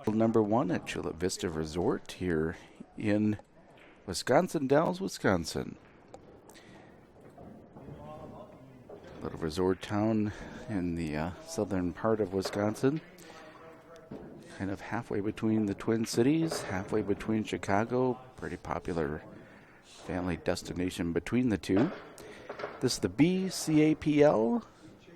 Number 1 at Chula Vista Resort here in Wisconsin Dells, Wisconsin. Little resort town in the southern part of Wisconsin. Kind of halfway between the Twin Cities, halfway between Chicago. Pretty popular family destination between the two. This is the BCAPL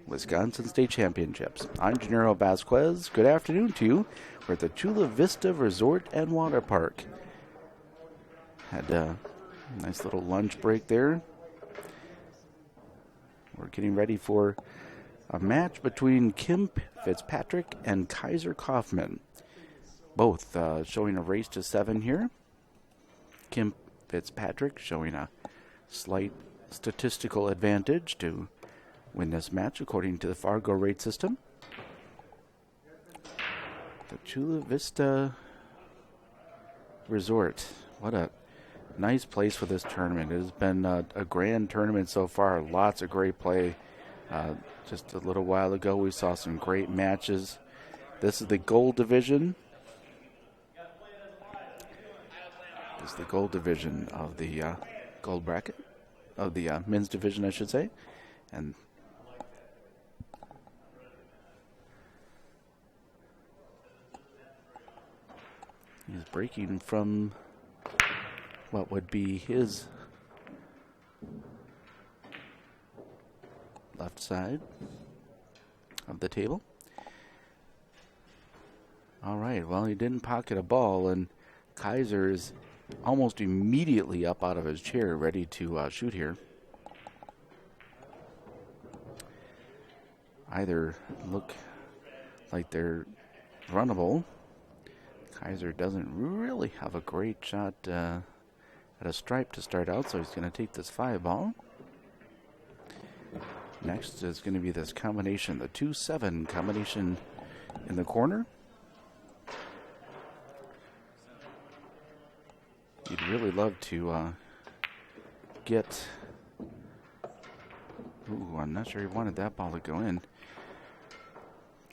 Wisconsin State Championships. I'm Gennaro Vasquez. Good afternoon to you. We're at the Chula Vista Resort and Water Park. Had a nice little lunch break there. We're getting ready for a match between Kim Fitzpatrick and Kaizer Kaufman. Both showing a race to 7 here. Kim Fitzpatrick showing a slight statistical advantage to win this match according to the FargoRate system. The Chula Vista Resort. What a nice place for this tournament. It has been a grand tournament so far. Lots of great play. Just a little while ago we saw some great matches. This is the gold division. This is the gold division of the gold bracket. Of the men's division, I should say. And he's breaking from what would be his left side of the table. All right, well, he didn't pocket a ball, and Kaizer is almost immediately up out of his chair, ready to shoot here. Either look like they're runnable. Kaizer doesn't really have a great shot at a stripe to start out, so he's going to take this 5 ball. Next is going to be this combination, the 2-7 combination in the corner. You'd really love to get... Ooh, I'm not sure he wanted that ball to go in.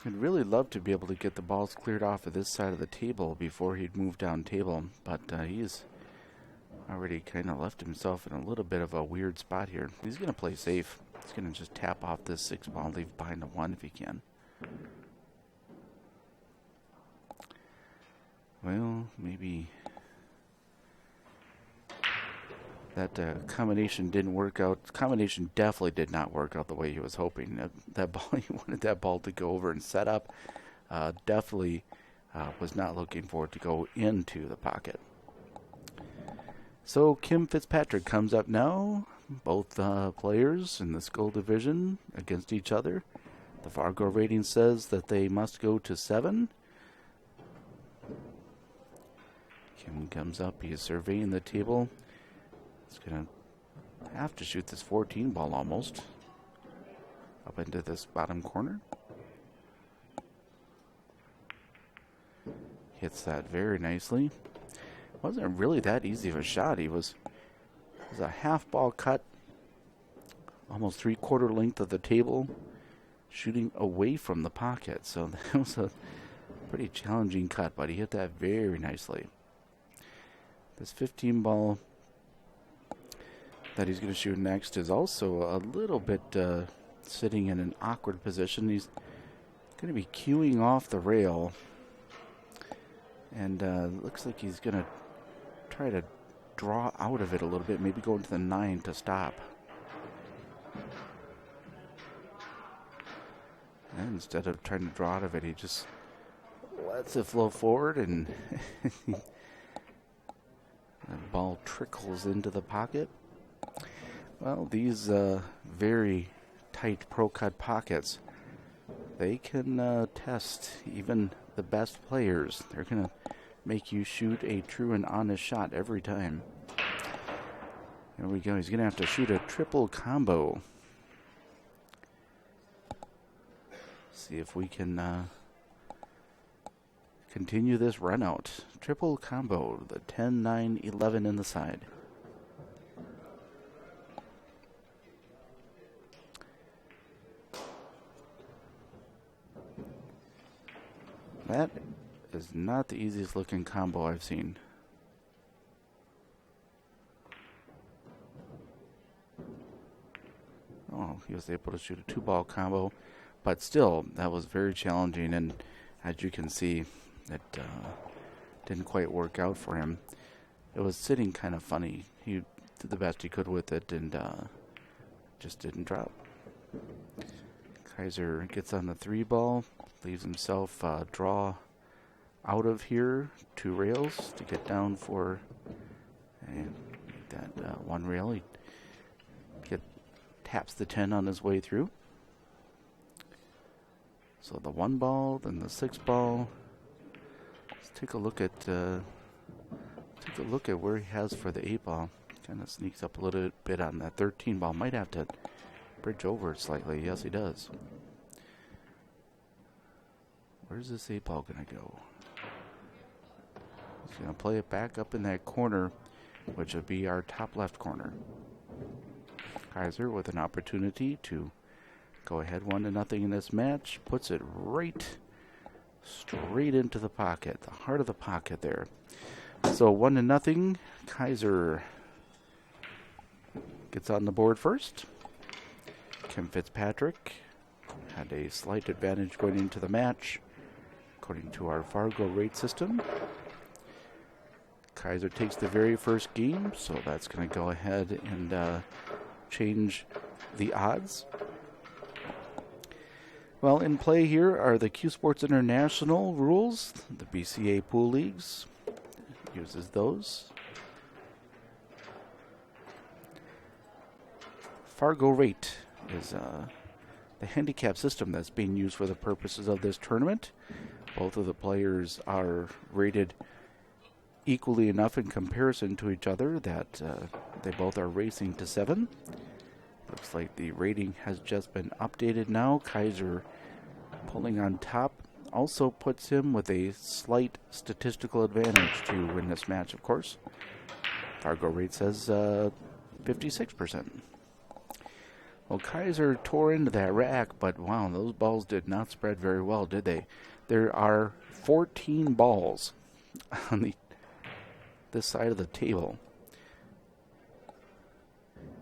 I'd really love to be able to get the balls cleared off of this side of the table before he'd move down table, but he's already kind of left himself in a little bit of a weird spot here. He's going to play safe. He's going to just tap off this 6 ball and leave behind a 1 if he can. Well, maybe that combination didn't work out. Combination definitely did not work out the way he was hoping. That ball, he wanted that ball to go over and set up. Definitely was not looking for it to go into the pocket. So Kim Fitzpatrick comes up now. Both players in this gold division against each other. The Fargo rating says that they must go to 7. Kim comes up. He is surveying the table. He's going to have to shoot this 14 ball almost up into this bottom corner. Hits that very nicely. Wasn't really that easy of a shot. It was a half ball cut, almost 3/4 length of the table, shooting away from the pocket. So that was a pretty challenging cut, but he hit that very nicely. This 15 ball that he's going to shoot next is also a little bit sitting in an awkward position. He's going to be cueing off the rail, and looks like he's going to try to draw out of it a little bit, maybe go into the 9 to stop. And instead of trying to draw out of it, he just lets it flow forward, and the ball trickles into the pocket. Well, these very tight pro cut pockets, they can test even the best players. They're going to make you shoot a true and honest shot every time. There we go. He's going to have to shoot a triple combo. See if we can continue this run out. Triple combo, the 10, 9, 11 in the side. That is not the easiest looking combo I've seen. Oh, he was able to shoot a 2-ball combo, but still, that was very challenging, and as you can see, it didn't quite work out for him. It was sitting kind of funny. He did the best he could with it, and just didn't drop. Kaizer gets on the 3-ball, leaves himself draw out of here 2 rails to get down for that 1 rail. He taps the 10 on his way through. So the 1 ball, then the 6 ball. Let's take a look at where he has for the 8 ball. Kind of sneaks up a little bit on that 13 ball. Might have to bridge over it slightly. Yes, he does. Where's this 8 ball gonna go? He's gonna play it back up in that corner, which would be our top left corner. Kaizer with an opportunity to go ahead 1-0 in this match. Puts it straight into the pocket, the heart of the pocket there. So 1-0. Kaizer gets on the board first. Fitzpatrick had a slight advantage going into the match, according to our FargoRate system. Kaizer takes the very first game, so that's going to go ahead and change the odds. Well, in play here are the CueSports International rules, the BCA pool leagues. Uses those. FargoRate is the handicap system that's being used for the purposes of this tournament. Both of the players are rated equally enough in comparison to each other that they both are racing to 7. Looks like the rating has just been updated now. Kaizer pulling on top also puts him with a slight statistical advantage to win this match, of course. FargoRate says 56%. Well, Kaizer tore into that rack, but wow, those balls did not spread very well, did they? There are 14 balls on this side of the table.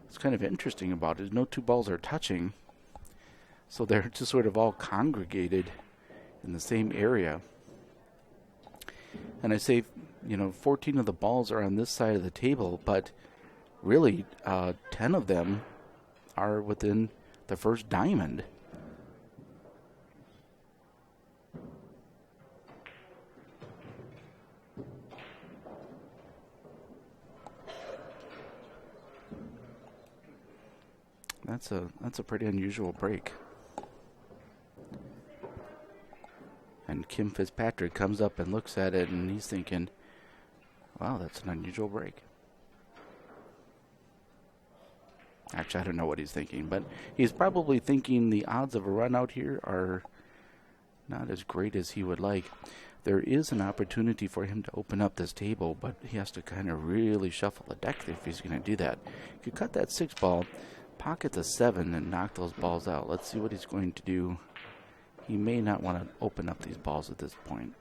What's kind of interesting about it is no 2 balls are touching, so they're just sort of all congregated in the same area. And I say, 14 of the balls are on this side of the table, but really 10 of them are within the first diamond. That's a pretty unusual break. And Fitzpatrick comes up and looks at it, and he's thinking, wow, that's an unusual break. Actually, I don't know what he's thinking, but he's probably thinking the odds of a run out here are not as great as he would like. There is an opportunity for him to open up this table, but he has to kind of really shuffle the deck if he's going to do that. If you cut that 6 ball, pocket the 7, and knock those balls out. Let's see what he's going to do. He may not want to open up these balls at this point.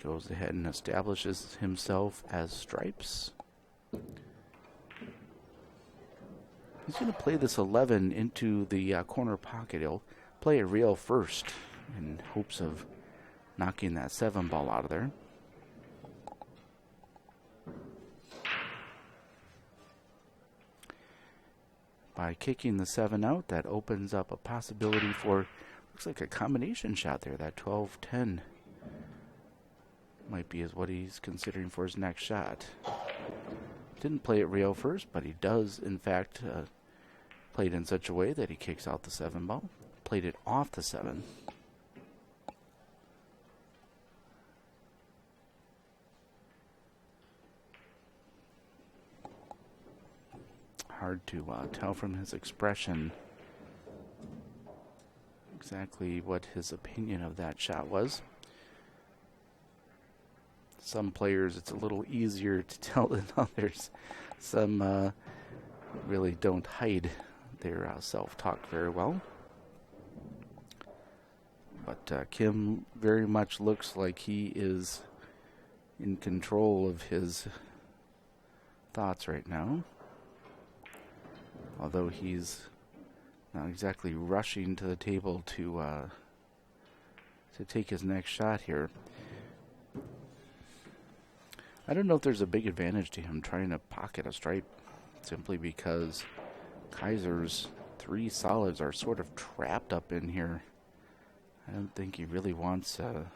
Goes ahead and establishes himself as stripes. He's going to play this 11 into the corner pocket. He'll play a reel first in hopes of knocking that 7 ball out of there. By kicking the 7 out, that opens up a possibility for, looks like a combination shot there, that 12-10. Might be what he's considering for his next shot. Didn't play it Rio first, but he does, in fact, play it in such a way that he kicks out the 7 ball. Played it off the 7. Hard to tell from his expression exactly what his opinion of that shot was. Some players, it's a little easier to tell than others. Some really don't hide their self-talk very well. But Kim very much looks like he is in control of his thoughts right now. Although he's not exactly rushing to the table to take his next shot here. I don't know if there's a big advantage to him trying to pocket a stripe, simply because Kaizer's 3 solids are sort of trapped up in here. I don't think he really wants to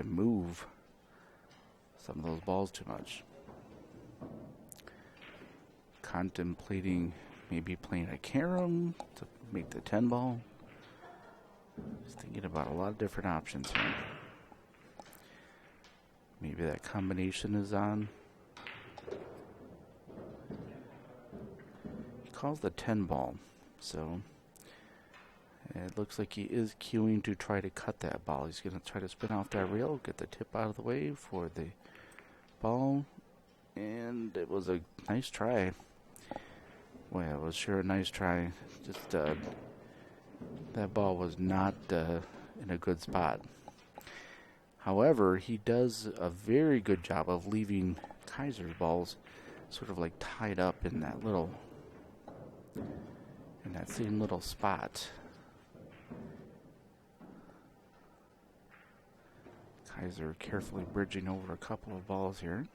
move some of those balls too much. Contemplating maybe playing a carom to make the 10 ball. Just thinking about a lot of different options here. Maybe that combination is on. He calls the 10 ball, so it looks like he is cueing to try to cut that ball. He's going to try to spin off that rail, get the tip out of the way for the ball, and it was a nice try. Well, it was sure a nice try. Just that ball was not in a good spot. However, he does a very good job of leaving Kaizer's balls sort of like tied up in that same little spot. Kaizer carefully bridging over a couple of balls here.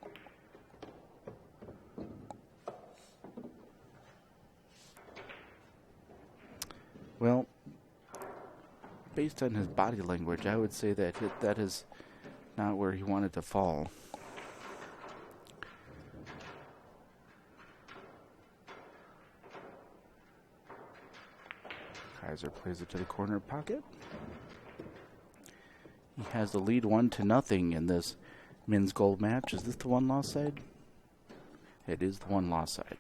Well, based on his body language, I would say that that is not where he wanted to fall. Kaizer plays it to the corner pocket. He has the lead 1-0 in this men's gold match. Is this the one-loss side? It is the one-loss side.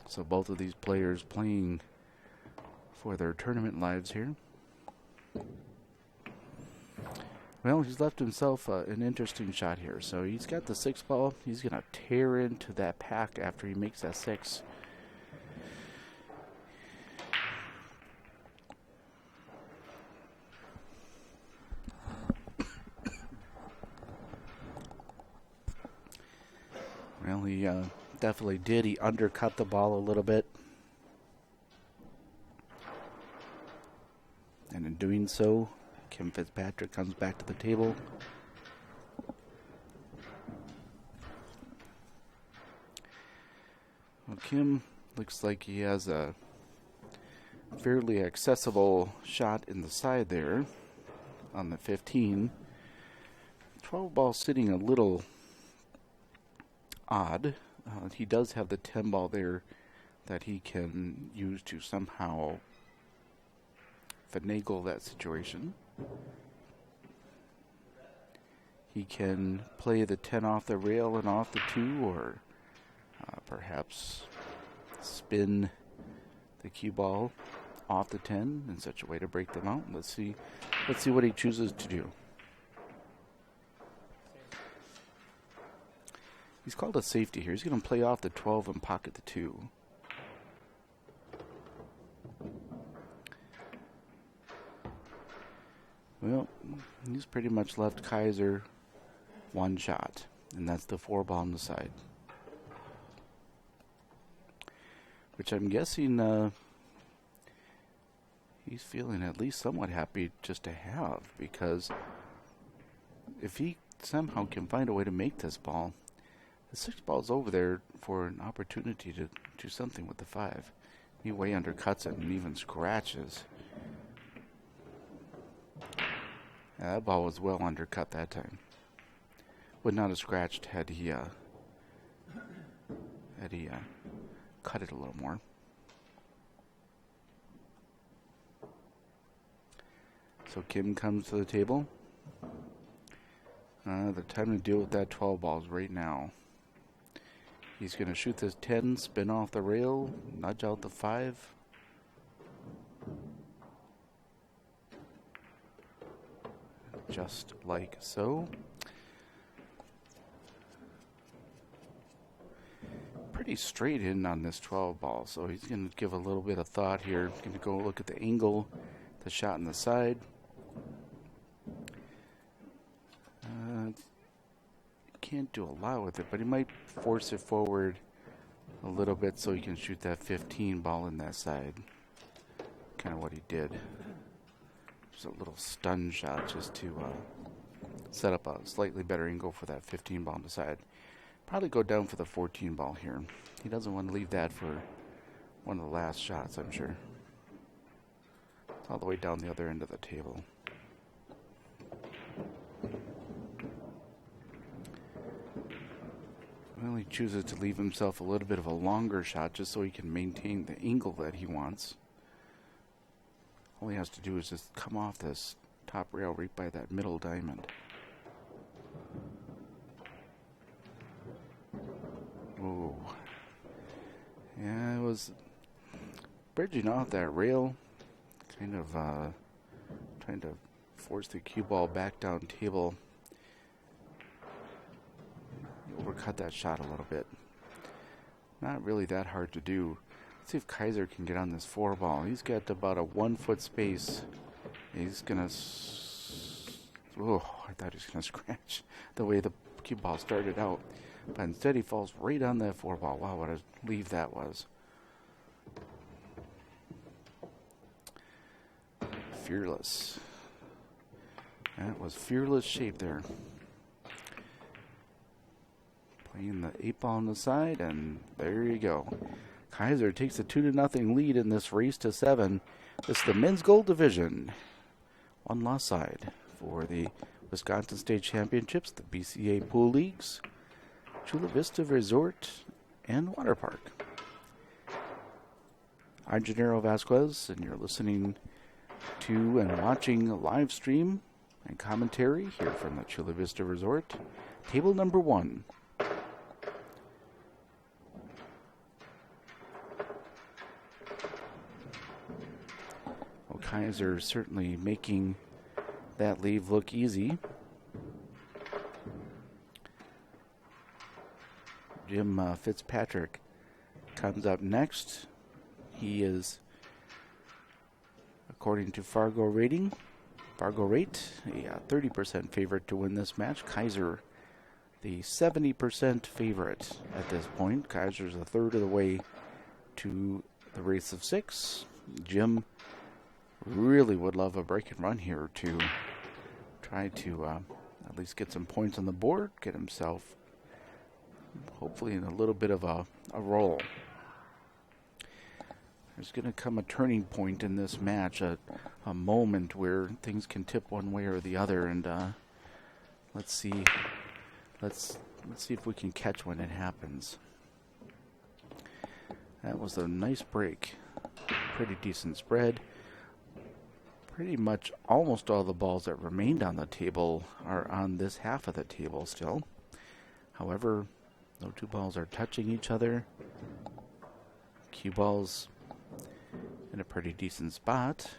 So both of these players playing for their tournament lives here. Well, he's left himself an interesting shot here. So he's got the 6 ball. He's going to tear into that pack after he makes that 6. Well, he definitely did. He undercut the ball a little bit. And in doing so, Kim Fitzpatrick comes back to the table. Well, Kim looks like he has a fairly accessible shot in the side there on the 15. 12 ball sitting a little odd. He does have the 10 ball there that he can use to somehow finagle that situation. He can play the 10 off the rail and off the 2, or perhaps spin the cue ball off the 10 in such a way to break them out. Let's see what he chooses to do. He's called a safety here. He's going to play off the 12 and pocket the 2. Well, he's pretty much left Kaizer one shot, and that's the 4 ball on the side. Which I'm guessing he's feeling at least somewhat happy just to have, because if he somehow can find a way to make this ball, the 6 ball's over there for an opportunity to do something with the 5. He way undercuts it and even scratches. Yeah, that ball was well undercut that time. Would not have scratched had he cut it a little more. So Kim comes to the table. The time to deal with that 12 ball is right now. He's going to shoot this 10, spin off the rail, nudge out the 5. Just like so. pretty straight in on this 12 ball, so he's going to give a little bit of thought here. He's going to go look at the angle, the shot on the side. Can't do a lot with it, but he might force it forward a little bit so he can shoot that 15 ball in that side. Kind of what he did. Just a little stun shot just to set up a slightly better angle for that 15 ball on the side. Probably go down for the 14 ball here. He doesn't want to leave that for one of the last shots, I'm sure. All the way down the other end of the table. Well, he chooses to leave himself a little bit of a longer shot just so he can maintain the angle that he wants. All he has to do is just come off this top rail right by that middle diamond. Oh. Yeah, it was bridging off that rail, kind of trying to force the cue ball back down table. Overcut that shot a little bit. Not really that hard to do. Let's see if Kaizer can get on this 4 ball. He's got about a 1 foot space. He's gonna. I thought he was gonna scratch the way the cue ball started out, but instead he falls right on that 4 ball. Wow, what a leave that was. Fearless. That was fearless shape there. Playing the 8 ball on the side, and there you go. Kaizer takes a 2-0 lead in this race to 7. This is the men's gold division. One loss side for the Wisconsin State Championships, the BCA Pool Leagues, Chula Vista Resort, and Water Park. I'm Gennaro Vasquez, and you're listening to and watching a live stream and commentary here from the Chula Vista Resort. Table number 1. Kaizer certainly making that leave look easy. Jim Fitzpatrick comes up next. He is, according to FargoRate, a 30% favorite to win this match. Kaizer, the 70% favorite at this point. Kaiser's a third of the way to the race of 6. Jim really would love a break and run here to try to at least get some points on the board, get himself hopefully in a little bit of a roll. There's going to come a turning point in this match, a moment where things can tip one way or the other, and let's see if we can catch when it happens. That was a nice break, pretty decent spread. Pretty much almost all the balls that remained on the table are on this half of the table still. However, no 2 balls are touching each other. Cue balls in a pretty decent spot.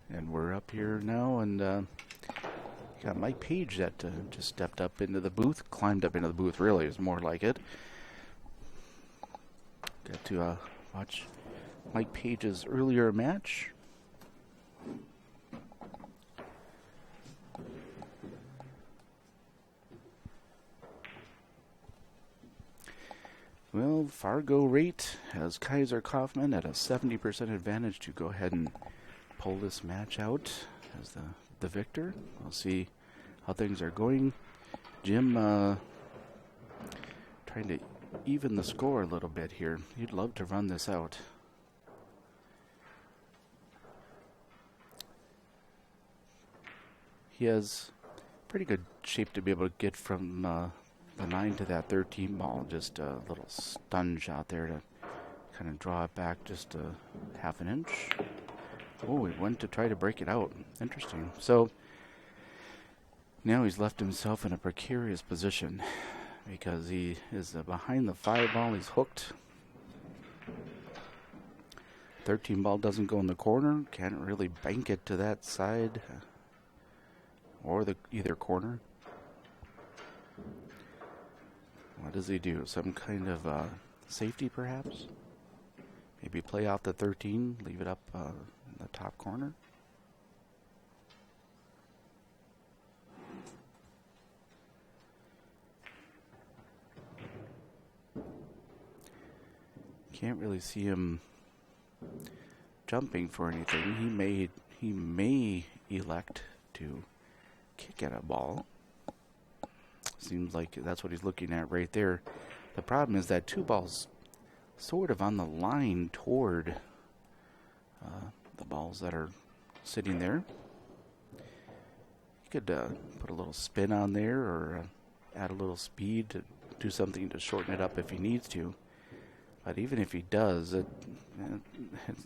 And we're up here now, and got Mike Page that just stepped up into the booth, climbed up into the booth, really is more like it. Got to watch Mike Page's earlier match. Well, FargoRate has Kaizer Kaufman at a 70% advantage to go ahead and pull this match out as the victor. We'll see how things are going. Jim trying to even the score a little bit here. He'd love to run this out. He has pretty good shape to be able to get from the 9 to that 13 ball. Just a little stun shot there to kind of draw it back just a half an inch. Oh, he went to try to break it out. Interesting. So now he's left himself in a precarious position because he is behind the 5 ball. He's hooked. 13 ball doesn't go in the corner. Can't really bank it to that side or the either corner. What does he do? Some kind of safety, perhaps? Maybe play off the 13, leave it up in the top corner. Can't really see him jumping for anything. He may elect to kick at a ball. Seems like that's what he's looking at right there. The problem is that 2 balls sort of on the line toward the balls that are sitting there. You could put a little spin on there or add a little speed to do something to shorten it up if he needs to. But even if he does, it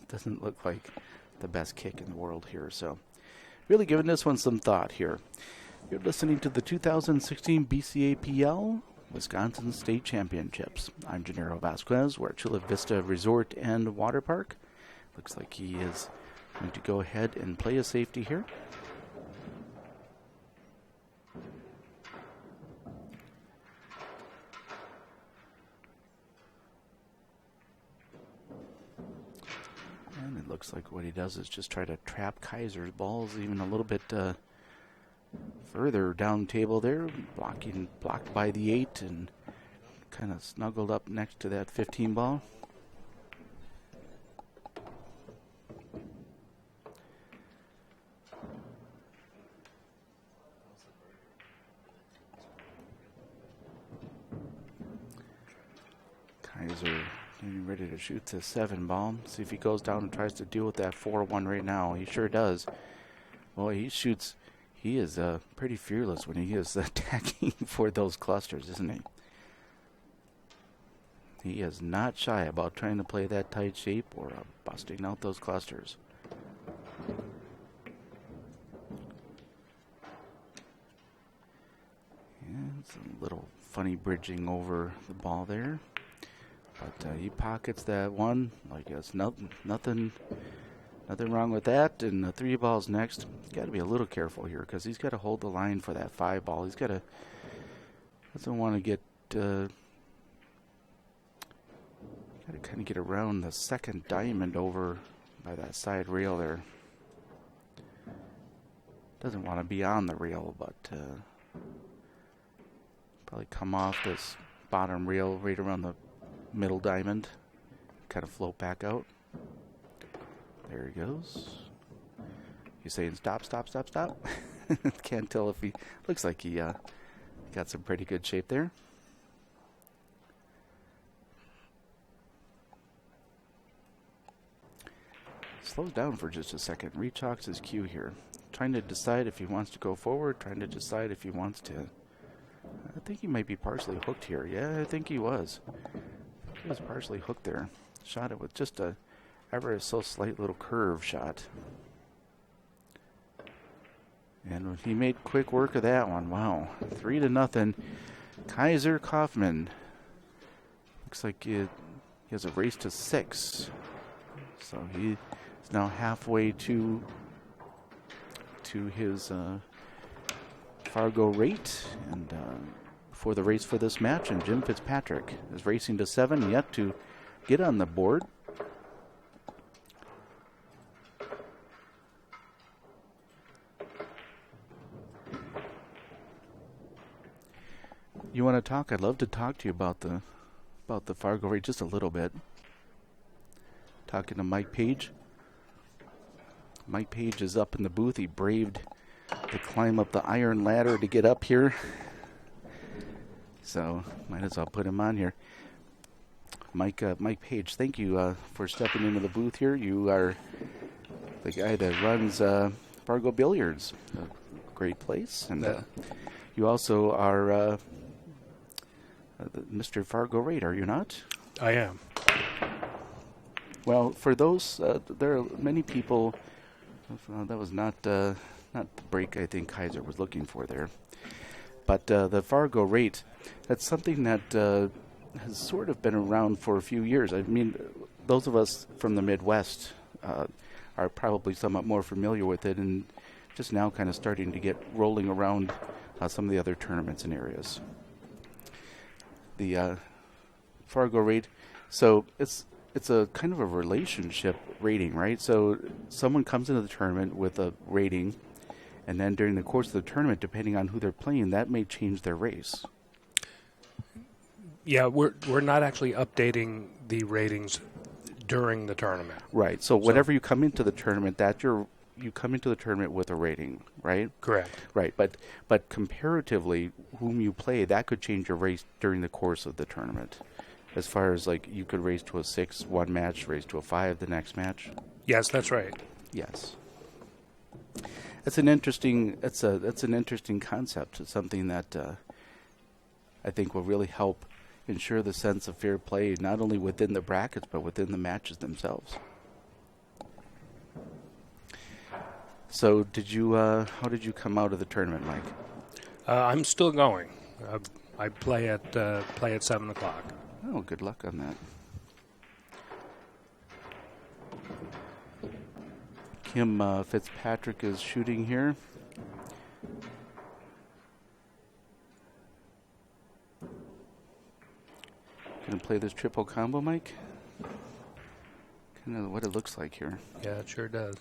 doesn't look like the best kick in the world here. So really giving this one some thought here. You're listening to the 2016 BCAPL Wisconsin State Championships. I'm Gennaro Vasquez. We're at Chula Vista Resort and Water Park. Looks like he is going to go ahead and play a safety here. And it looks like what he does is just try to trap Kaizer's balls even a little bit further down table there, blocked by the 8 and kind of snuggled up next to that 15 ball. Kaizer getting ready to shoot the 7 ball. See if he goes down and tries to deal with that 4-1 right now. He sure does. Boy, he shoots. He is pretty fearless when he is attacking for those clusters, isn't he? He is not shy about trying to play that tight shape or busting out those clusters. And some little funny bridging over the ball there. But he pockets that one like it's nothing wrong with that. And the 3 balls next. Got to be a little careful here because he's got to hold the line for that 5 ball. He's got to doesn't want to get got to kind of get around the 2nd diamond over by that side rail there. Doesn't want to be on the rail, but probably come off this bottom rail right around the middle diamond. Kind of float back out. There he goes. He's saying stop, stop, stop, stop. Can't tell if he... Looks like he got some pretty good shape there. Slows down for just a second. Rechalks his cue here. Trying to decide if he wants to go forward. Trying to decide if he wants to... I think he might be partially hooked here. Yeah, I think he was. He was partially hooked there. Shot it with just a ever so slight little curve shot. And he made quick work of that one. Wow. 3-0. Kaizer Kaufman. Looks like he has a race to 6. So he is now halfway to his FargoRate. And for the race for this match, and Jim Fitzpatrick is racing to 7, yet to get on the board. You want to talk? I'd love to talk to you about the FargoRate just a little bit. Talking to Mike Page. Mike Page is up in the booth. He braved to climb up the iron ladder to get up here. So might as well put him on here. Mike Page, thank you for stepping into the booth here. You are the guy that runs Fargo Billiards, a great place, and you also are Mr. FargoRate, are you not? I am. Well, for those, there are many people. That was not the break I think Kaizer was looking for there. But the FargoRate, that's something that has sort of been around for a few years. I mean, those of us from the Midwest are probably somewhat more familiar with it, and just now kind of starting to get rolling around some of the other tournaments and areas. The FargoRate, so it's a kind of a relationship rating, right? So someone comes into the tournament with a rating, and then during the course of the tournament, depending on who they're playing, that may change their race. Yeah, we're not actually updating the ratings during the tournament. Right. So whenever you come into the tournament, you come into the tournament with a rating, right? Correct. Right. But comparatively, whom you play, that could change your race during the course of the tournament. As far as like you could race to a 6 one match, race to a 5 the next match. Yes, that's right. Yes. That's an interesting concept. It's something that I think will really help ensure the sense of fair play, not only within the brackets but within the matches themselves. So, how did you come out of the tournament, Mike? I'm still going. I play at 7:00. Oh, good luck on that. Kim Fitzpatrick is shooting here. Gonna play this triple combo, Mike? Kind of what it looks like here. Yeah, it sure does.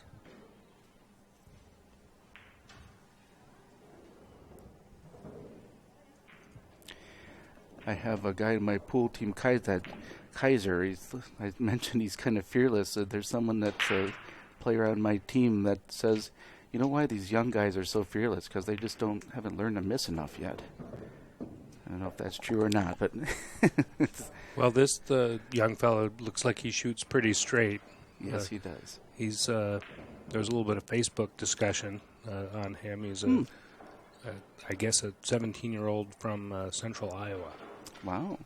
I have a guy in my pool team, Kaizer. I mentioned he's kind of fearless. There's someone that's a player on my team that says, you know why these young guys are so fearless? Because they just haven't learned to miss enough yet. I don't know if that's true or not, but well, the young fellow looks like he shoots pretty straight. Yes, he does. He's there's a little bit of Facebook discussion on him. He's I guess a 17-year-old from central Iowa. Wow.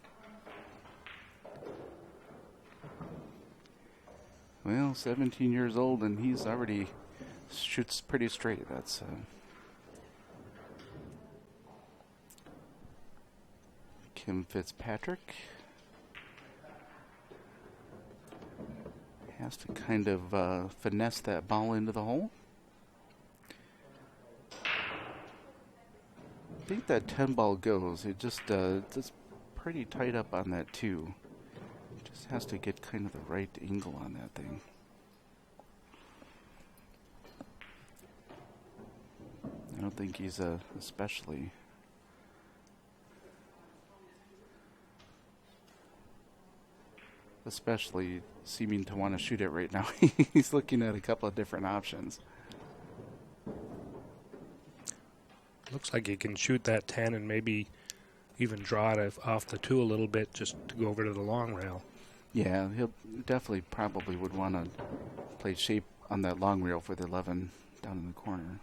Well, 17 years old and he's already shoots pretty straight. That's Kim Fitzpatrick. Has to kind of finesse that ball into the hole. I think that 10 ball goes. It just it's pretty tight up on that 2. Just has to get kind of the right angle on that thing. I don't think he's especially seeming to want to shoot it right now. He's looking at a couple of different options. Looks like he can shoot that 10 and maybe even draw it off the 2 a little bit just to go over to the long rail. Yeah, he'll definitely probably would want to play shape on that long rail for the 11 down in the corner.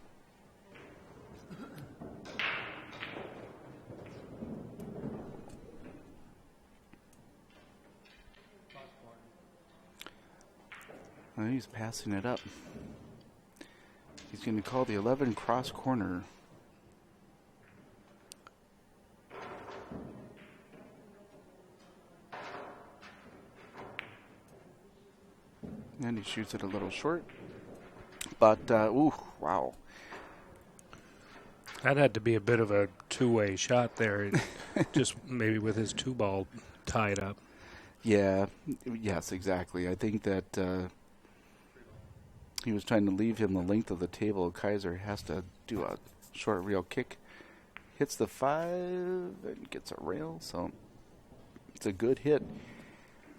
Oh, he's passing it up. He's going to call the 11 cross corner. And he shoots it a little short. But, ooh, wow. That had to be a bit of a two-way shot there, just maybe with his 2 ball tied up. Yeah, yes, exactly. I think that he was trying to leave him the length of the table. Kaizer has to do a short rail kick. Hits the 5 and gets a rail, so it's a good hit.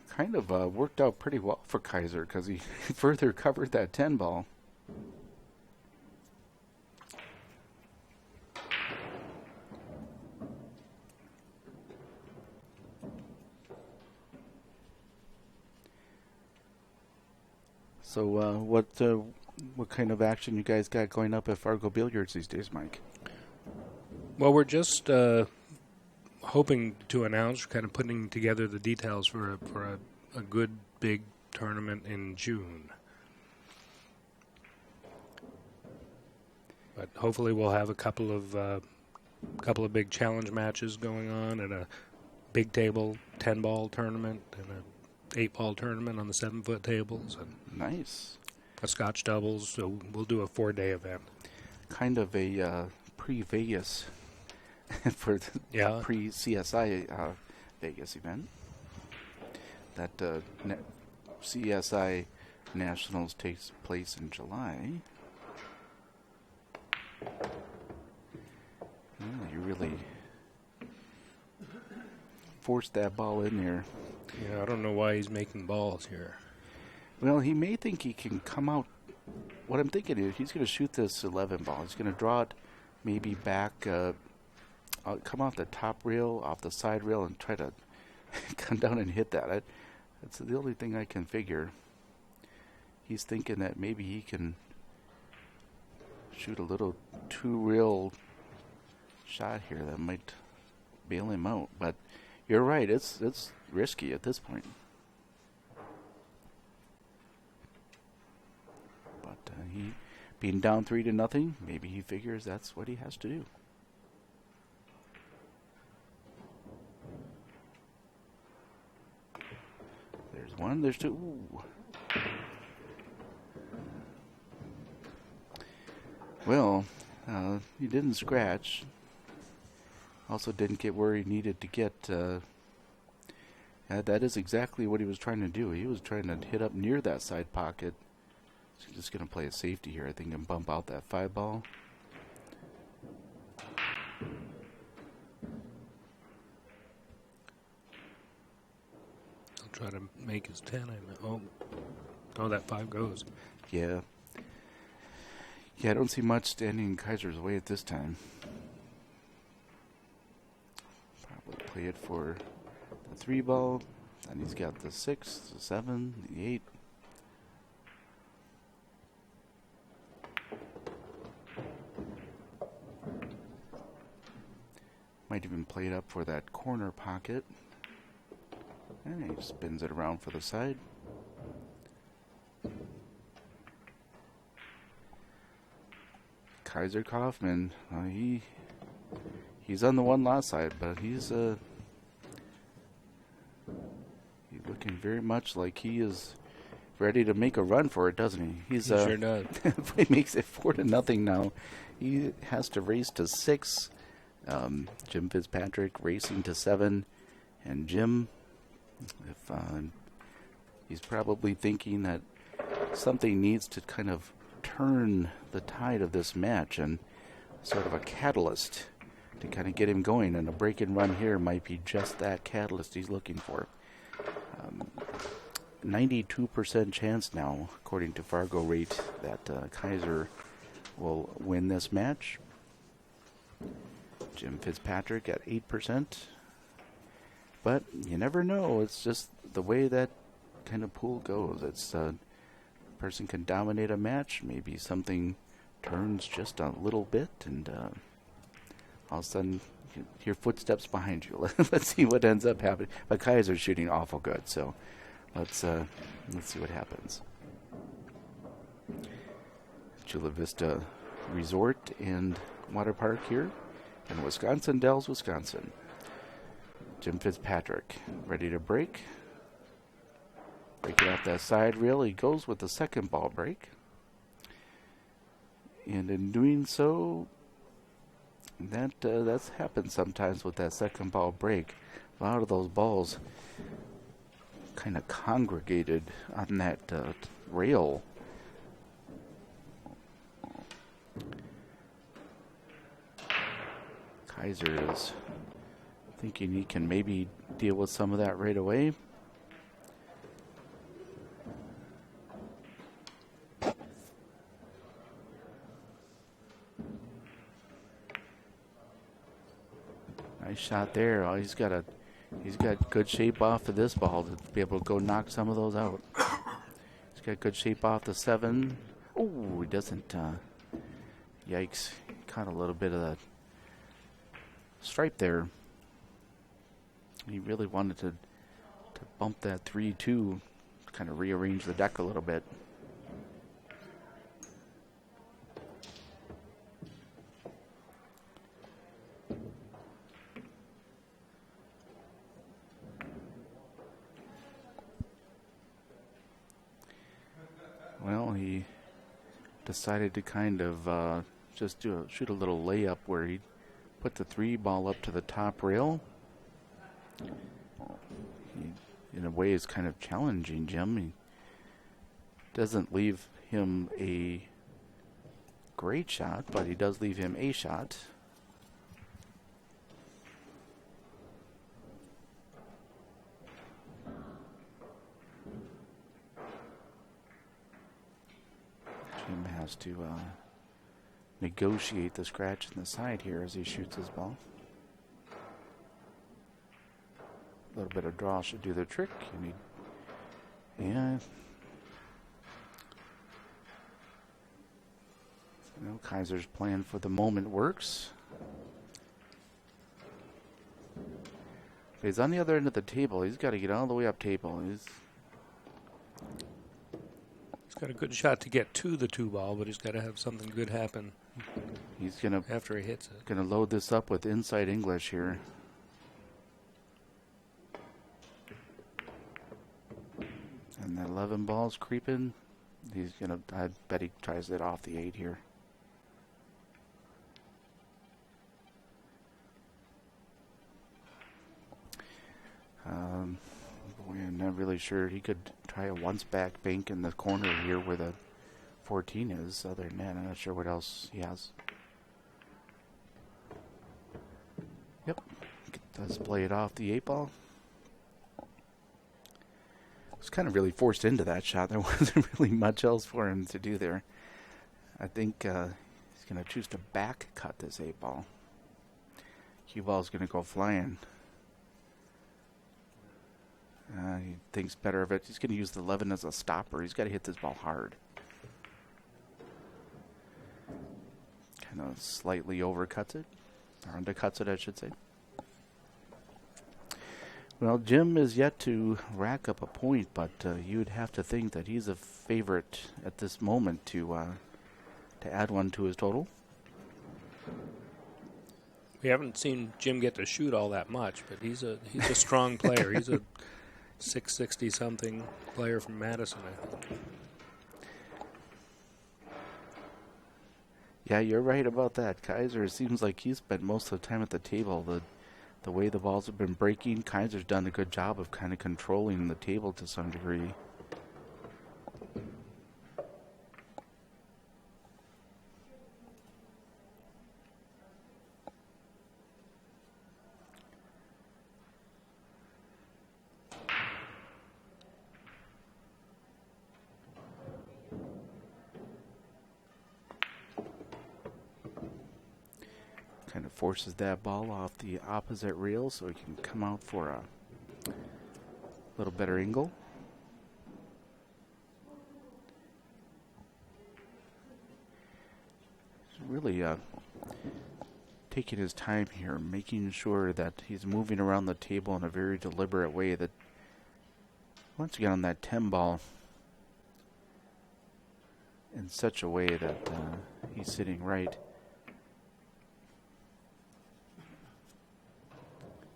Kind of worked out pretty well for Kaizer because he further covered that 10 ball. So what kind of action you guys got going up at Fargo Billiards these days, Mike? Well, we're just hoping to announce, kind of putting together the details for a good big tournament in June. But hopefully we'll have a couple of big challenge matches going on and a big table 10-ball tournament and 8-ball tournament on the 7-foot tables and Nice. a Scotch doubles. So we'll do a 4-day event. Kind of a pre-Vegas for the pre-CSI Vegas event. That CSI Nationals takes place in July. You really forced that ball in there. Yeah, I don't know why he's making balls here. Well, he may think he can come out. What I'm thinking is he's going to shoot this 11 ball. He's going to draw it maybe back, come off the top rail, off the side rail, and try to come down and hit that. That's the only thing I can figure. He's thinking that maybe he can shoot a little two-rail shot here that might bail him out. But you're right, it's risky at this point. But he being down 3-0, maybe he figures that's what he has to do. There's one, there's two. Ooh. Well, he didn't scratch. Also didn't get where he needed to get. That is exactly what he was trying to do. He was trying to hit up near that side pocket. He's just going to play a safety here, I think, and bump out that 5-ball. He'll try to make his 10. Oh, that 5 goes. Yeah. Yeah, I don't see much standing in Kaizer's way at this time. Probably play it for the 3-ball. And he's got the 6, the 7, the 8. Might even play it up for that corner pocket. And he spins it around for the side. Kaizer Kaufman, he's on the one-loss side, but he's looking very much like he is ready to make a run for it, doesn't he? He sure does. He makes it 4-0 now. He has to race to 6. Jim Fitzpatrick racing to 7, and Jim, if he's probably thinking that something needs to kind of turn the tide of this match, and sort of a catalyst to kind of get him going, and a break and run here might be just that catalyst he's looking for. 92% chance now, according to FargoRate, that Kaizer will win this match. Jim Fitzpatrick at 8%. But you never know. It's just the way that kind of pool goes. It's person can dominate a match. Maybe something turns just a little bit, and all of a sudden you hear footsteps behind you. Let's see what ends up happening. But Kaizer's shooting awful good, so let's see what happens. Chula Vista Resort and Water Park here in Wisconsin Dells, Wisconsin. Jim Fitzpatrick ready to break. Breaking off that side rail, he goes with the second ball break. And in doing so, that's happened sometimes with that second ball break. A lot of those balls kind of congregated on that rail. Kaizer is thinking he can maybe deal with some of that right away. Nice shot there. Oh, he's got good shape off of this ball to be able to go knock some of those out. He's got good shape off the 7. Oh, he doesn't. Yikes! Caught a little bit of the stripe there. He really wanted to bump that 3-2, kind of rearrange the deck a little bit. Well, he decided to kind of just shoot a little layup where he put the 3 ball up to the top rail. He, in a way, is kind of challenging Jim. He doesn't leave him a great shot, but he does leave him a shot. Jim has to negotiate the scratch in the side here as he shoots his ball. A little bit of draw should do the trick. Kaizer's plan for the moment works. But he's on the other end of the table. He's got to get all the way up table. He's got a good shot to get to the 2 ball, but he's got to have something good happen. He's gonna after he hits it. Gonna load this up with inside English here. And the 11 ball's creeping. I bet he tries it off the 8 here. I'm not really sure. He could try a once back bank in the corner here where the 14 is. Other than that, I'm not sure what else he has. Yep. Does play it off the 8 ball. Was kind of really forced into that shot. There wasn't really much else for him to do there. I think he's going to choose to back cut this 8 ball. Cue ball's going to go flying. He thinks better of it. He's going to use the 11 as a stopper. He's got to hit this ball hard. Kind of slightly overcuts it. Or undercuts it, I should say. Well, Jim is yet to rack up a point, but you'd have to think that he's a favorite at this moment to add one to his total. We haven't seen Jim get to shoot all that much, but he's a strong player. He's a 660-something player from Madison, I think. Yeah, you're right about that. Kaizer seems like he's spent most of the time at the table. The way the balls have been breaking, Kaizer's done a good job of kind of controlling the table to some degree. Kind of forces that ball off the opposite rail so he can come out for a little better angle. He's really taking his time here, making sure that he's moving around the table in a very deliberate way. That once again on that 10 ball in such a way that he's sitting right.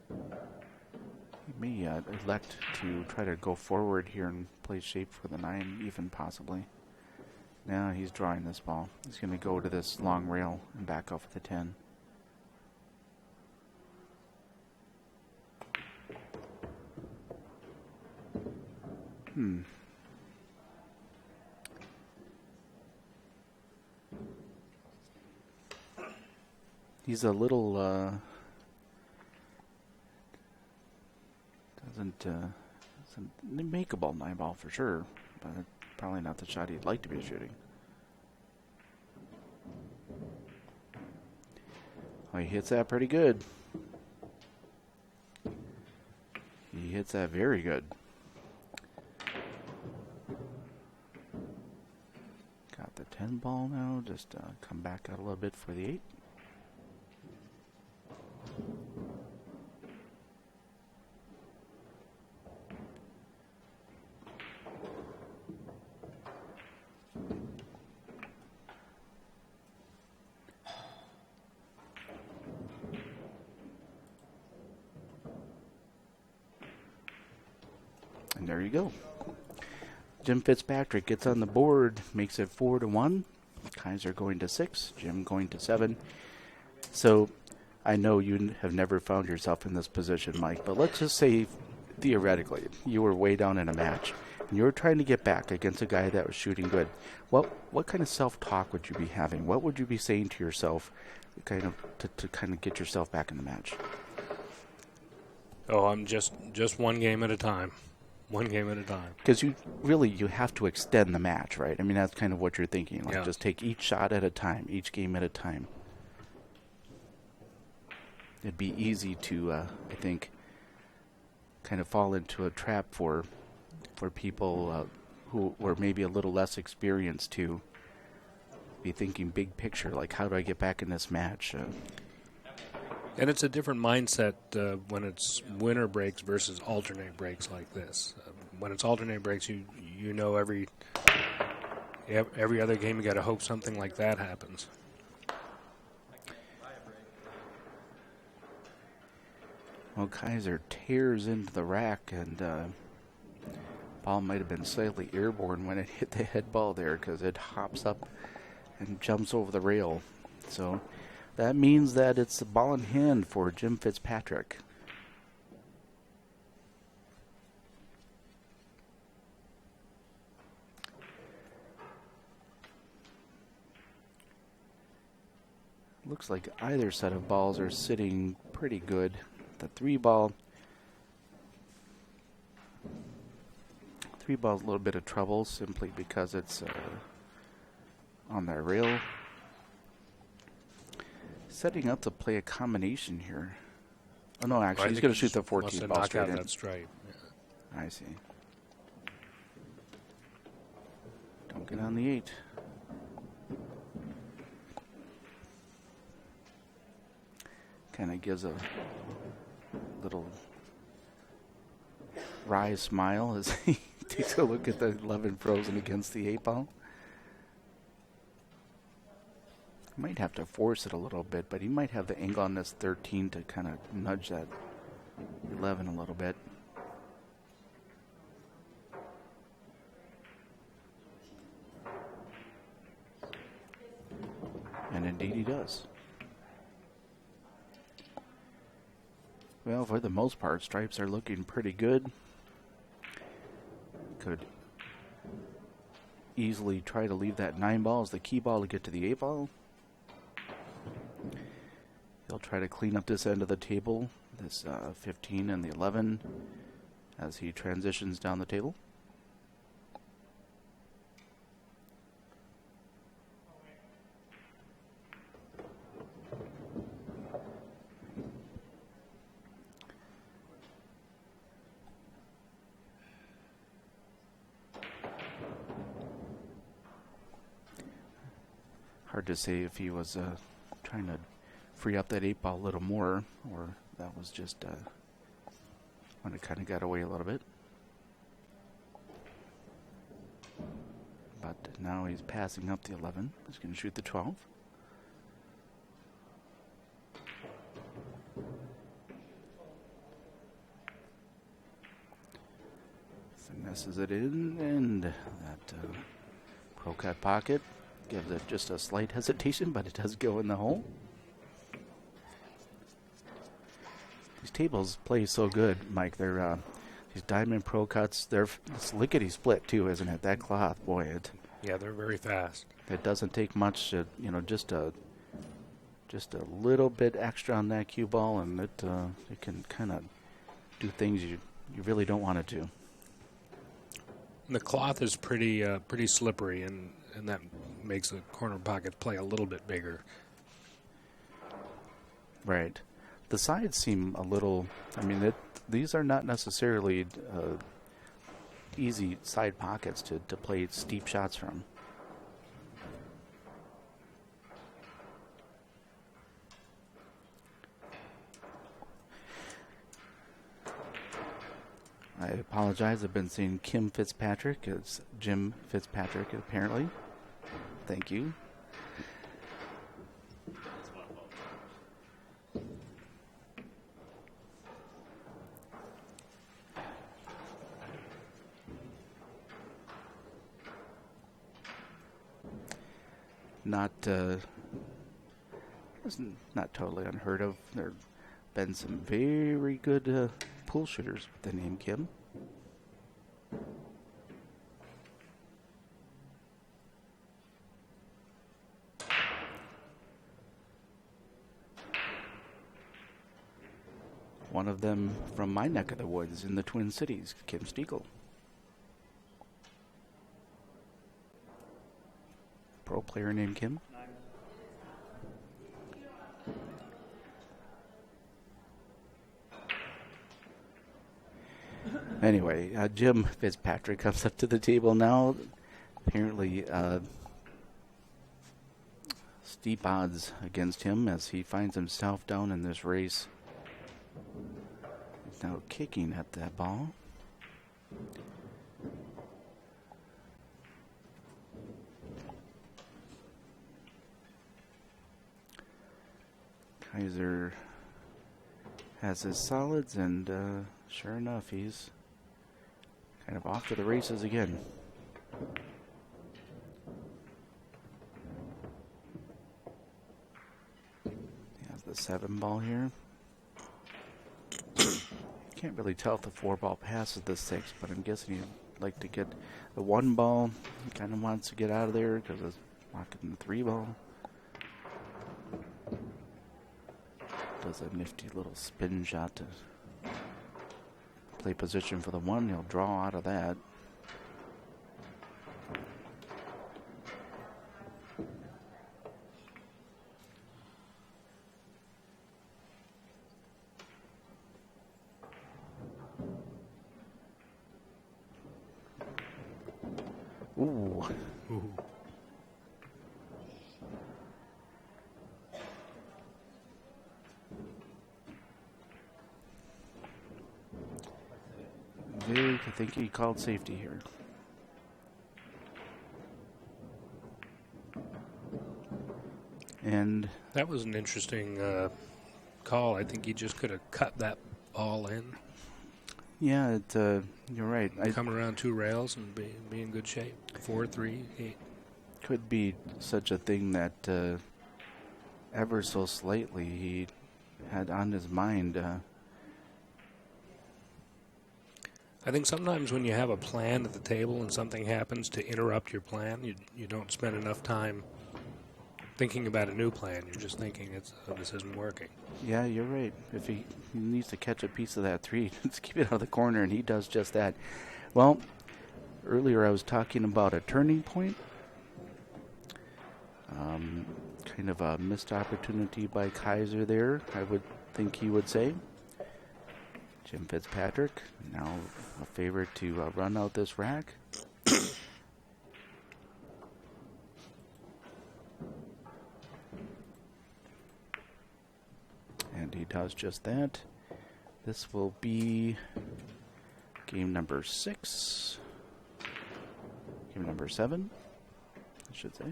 He may elect to try to go forward here and play shape for the 9 even possibly. Now he's drawing this ball. He's going to go to this long rail and back off the 10. He's a little doesn't make a ball 9 ball for sure, but probably not the shot he'd like to be shooting. Oh, he hits that pretty good. He hits that very good. Got the 10 ball now. Just come back out a little bit for the 8. And there you go. Jim Fitzpatrick gets on the board, makes it 4-1. Kaizer going to 6, Jim going to 7. So I know you have never found yourself in this position, Mike, but let's just say theoretically you were way down in a match and you were trying to get back against a guy that was shooting good. What kind of self-talk would you be having? What would you be saying to yourself to kind of get yourself back in the match? Oh, I'm just one game at a time. One game at a time. Because you have to extend the match, right? I mean, that's kind of what you're thinking. Like, just take each shot at a time, each game at a time. It'd be easy to, I think, kind of fall into a trap for people who were maybe a little less experienced to be thinking big picture, like, how do I get back in this match? And it's a different mindset when it's winter breaks versus alternate breaks like this. When it's alternate breaks, you know every other game you got to hope something like that happens. Well, Kaizer tears into the rack, and ball might have been slightly airborne when it hit the head ball there because it hops up and jumps over the rail. So that means that it's the ball in hand for Jim Fitzpatrick. Looks like either set of balls are sitting pretty good. The three ball's a little bit of trouble simply because it's on that rail. Setting up to play a combination here. Oh no, actually he's going to shoot the 14 ball straight in. That's right. Yeah. I see. Don't get on the 8. Kind of gives a little wry smile as he takes a look at the 11 frozen against the 8 ball. Might have to force it a little bit, but he might have the angle on this 13 to kind of nudge that 11 a little bit. And indeed he does. Well, for the most part, stripes are looking pretty good. Could easily try to leave that 9 ball as the key ball to get to the 8 ball. He'll try to clean up this end of the table, this 15 and the 11, as he transitions down the table. Hard to say if he was trying to free up that 8 ball a little more, or that was just when it kind of got away a little bit. But now he's passing up the 11. He's going to shoot the 12. So messes it in, and that pro cut pocket gives it just a slight hesitation, but it does go in the hole. These tables play so good, Mike. They're these diamond pro cuts. It's lickety split too, isn't it? That cloth, boy. Yeah, they're very fast. It doesn't take much. Just a little bit extra on that cue ball, and it can kind of do things you really don't want it to. And the cloth is pretty slippery, and that makes the corner pocket play a little bit bigger. Right. The sides seem a little, these are not necessarily easy side pockets to play steep shots from. I apologize. I've been seeing Kim Fitzpatrick. It's Jim Fitzpatrick, apparently. Thank you. not it's not totally unheard of. There have been some very good pool shooters with the name Kim. One of them from my neck of the woods in the Twin Cities, Kim Stiegel. Pro player named Kim. Anyway, Jim Fitzpatrick comes up to the table now. Apparently, steep odds against him as he finds himself down in this race. He's now kicking at that ball. Kaizer has his solids, and sure enough, he's kind of off to the races again. He has the 7 ball here. Can't really tell if the 4 ball passes the 6, but I'm guessing he'd like to get the 1 ball. He kind of wants to get out of there because it's blocking the 3 ball. Does a nifty little spin shot to play position for the 1. He'll draw out of that. Ooh. Ooh. I think he called safety here. And that was an interesting call. I think he just could have cut that ball in. Yeah, you're right. Come around 2 rails and be in good shape. 4, 3, 8. Could be such a thing that ever so slightly he had on his mind. I think sometimes when you have a plan at the table and something happens to interrupt your plan, you don't spend enough time thinking about a new plan. You're just thinking this isn't working. Yeah, you're right. If he needs to catch a piece of that 3, just keep it out of the corner, and he does just that. Well, earlier I was talking about a turning point. Kind of a missed opportunity by Kaizer there, I would think he would say. Jim Fitzpatrick, now a favorite to run out this rack. And he does just that. This will be game number 6. Game number 7, I should say.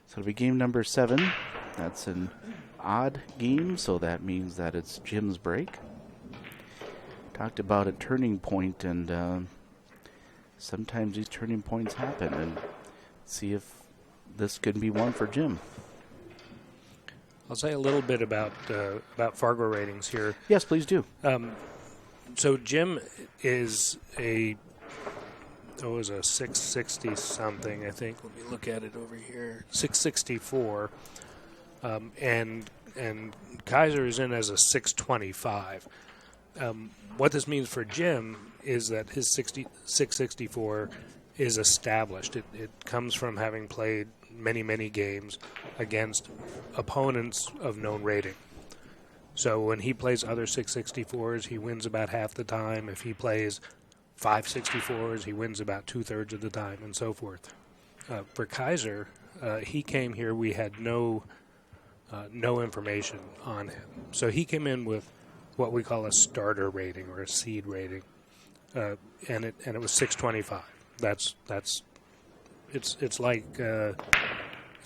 So it'll be game number 7. That's an odd game, so that means that it's Jim's break. Talked about a turning point, and sometimes these turning points happen, and see if this could be one for Jim. I'll say a little bit about Fargo ratings here. Yes, please do. So Jim is a 660 something, I think. Let me look at it over here. 664. And Kaizer is in as a 625. What this means for Jim is that his 664 is established. It comes from having played many, many games against opponents of known rating. So when he plays other 664s, he wins about half the time. If he plays 564s, he wins about 2/3 of the time, and so forth. For Kaizer, he came here, we had no information on him. So he came in with what we call a starter rating or a seed rating, and it was 625. It's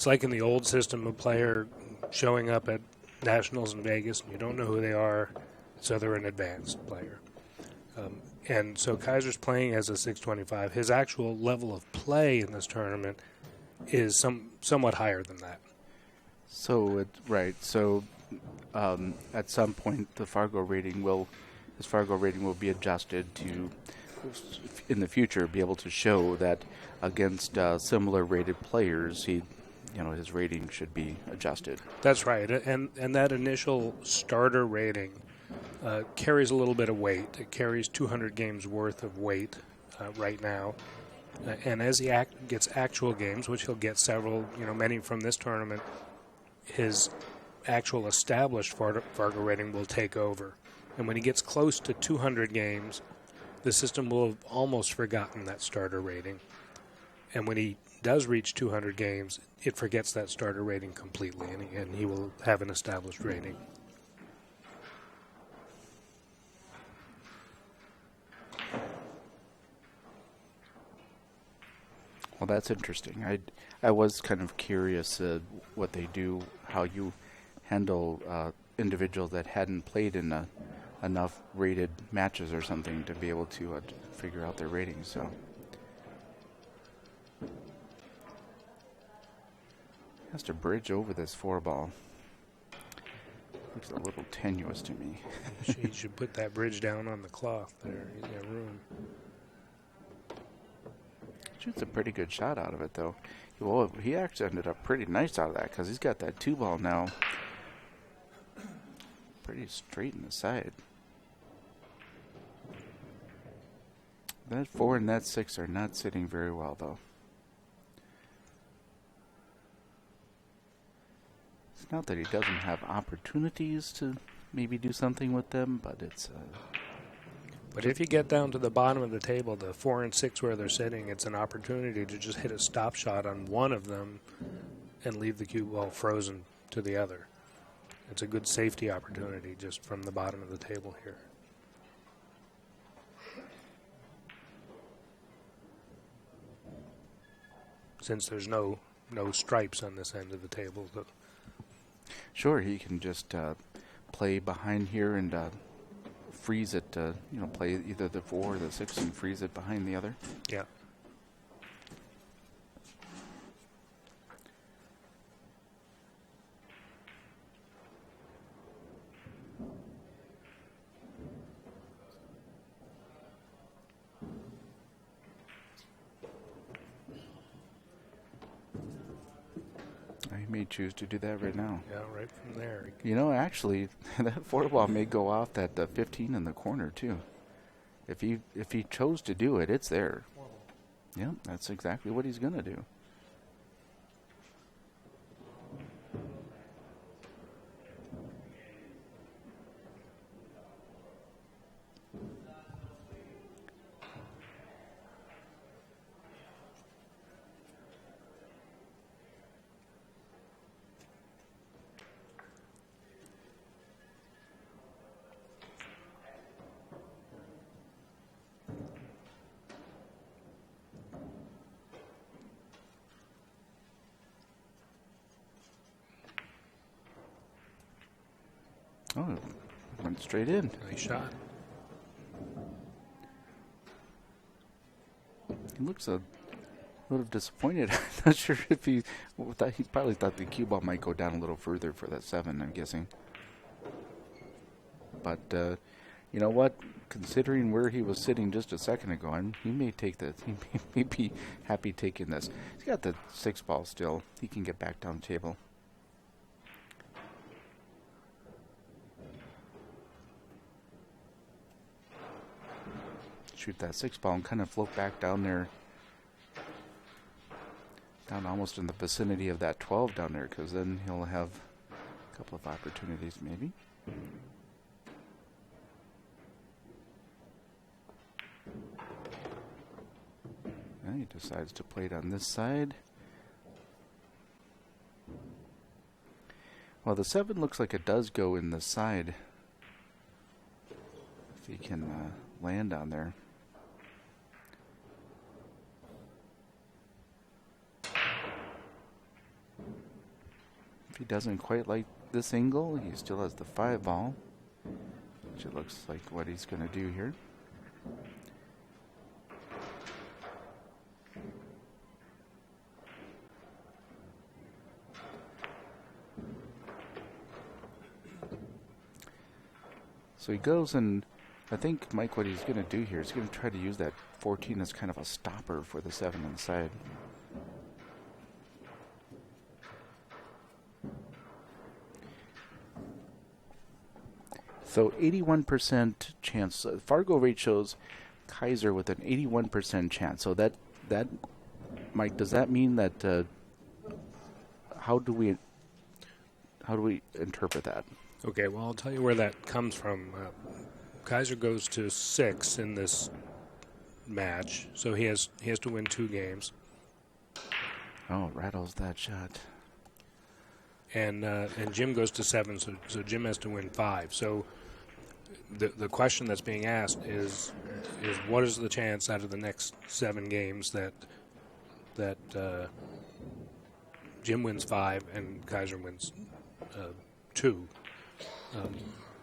like in the old system, a player showing up at nationals in Vegas and you don't know who they are, so they're an advanced player. And so Kaiser's playing as a 625. His actual level of play in this tournament is somewhat higher than that. So right. So at some point, his Fargo rating will be adjusted to, in the future, be able to show that against similar rated players, his rating should be adjusted. That's right, and that initial starter rating carries a little bit of weight. It carries 200 games worth of weight right now. And as he gets actual games, which he'll get several, many from this tournament, his actual established Fargo rating will take over. And when he gets close to 200 games, the system will have almost forgotten that starter rating. And when he does reach 200 games, it forgets that starter rating completely, and he will have an established rating. Well, that's interesting. I was kind of curious what they do, how you handle individuals that hadn't played in enough rated matches or something to be able to figure out their ratings. So has to bridge over this 4-ball. Looks a little tenuous to me. You should put that bridge down on the cloth there. He's got room. Shoots a pretty good shot out of it, though. Well, he actually ended up pretty nice out of that because he's got that 2-ball now pretty straight in the side. That 4 and that 6 are not sitting very well, though. It's not that he doesn't have opportunities to maybe do something with them, but it's... But if you get down to the bottom of the table, the 4 and 6 where they're sitting, it's an opportunity to just hit a stop shot on one of them and leave the cue ball frozen to the other. It's a good safety opportunity just from the bottom of the table here. Since there's no stripes on this end of the table. Sure, he can just play behind here and freeze it, play either the 4 or the 6 and freeze it behind the other. Yeah. I may choose to do that right now. Yeah, right from there. Actually, that 4-ball may go off that 15 in the corner too. If he chose to do it, it's there. Yeah, that's exactly what he's gonna do. Oh, it went straight in. Nice shot. He looks a little disappointed. I'm not sure if he probably thought the cue ball might go down a little further for that 7, I'm guessing. But you know what? Considering where he was sitting just a second ago, he may take this. He may be happy taking this. He's got the 6-ball still. He can get back down the table. Shoot that 6-ball and kind of float back down there, down almost in the vicinity of that 12 down there, because then he'll have a couple of opportunities maybe. And he decides to play it on this side. Well, the 7 looks like it does go in the side if he can land on there. He doesn't quite like this angle. He still has the 5-ball, which it looks like what he's going to do here. So he goes, and I think, Mike, what he's going to do here is he's going to try to use that 14 as kind of a stopper for the 7 inside. So 81% chance. FargoRate shows Kaizer with an 81% chance. So that Mike, does that mean that how do we interpret that? Okay, well, I'll tell you where that comes from. Kaizer goes to 6 in this match, so he has to win 2 games. Oh, rattles that shot. And Jim goes to 7, so Jim has to win 5. So the question that's being asked is what is the chance out of the next 7 games that Jim wins 5 and Kaizer wins 2,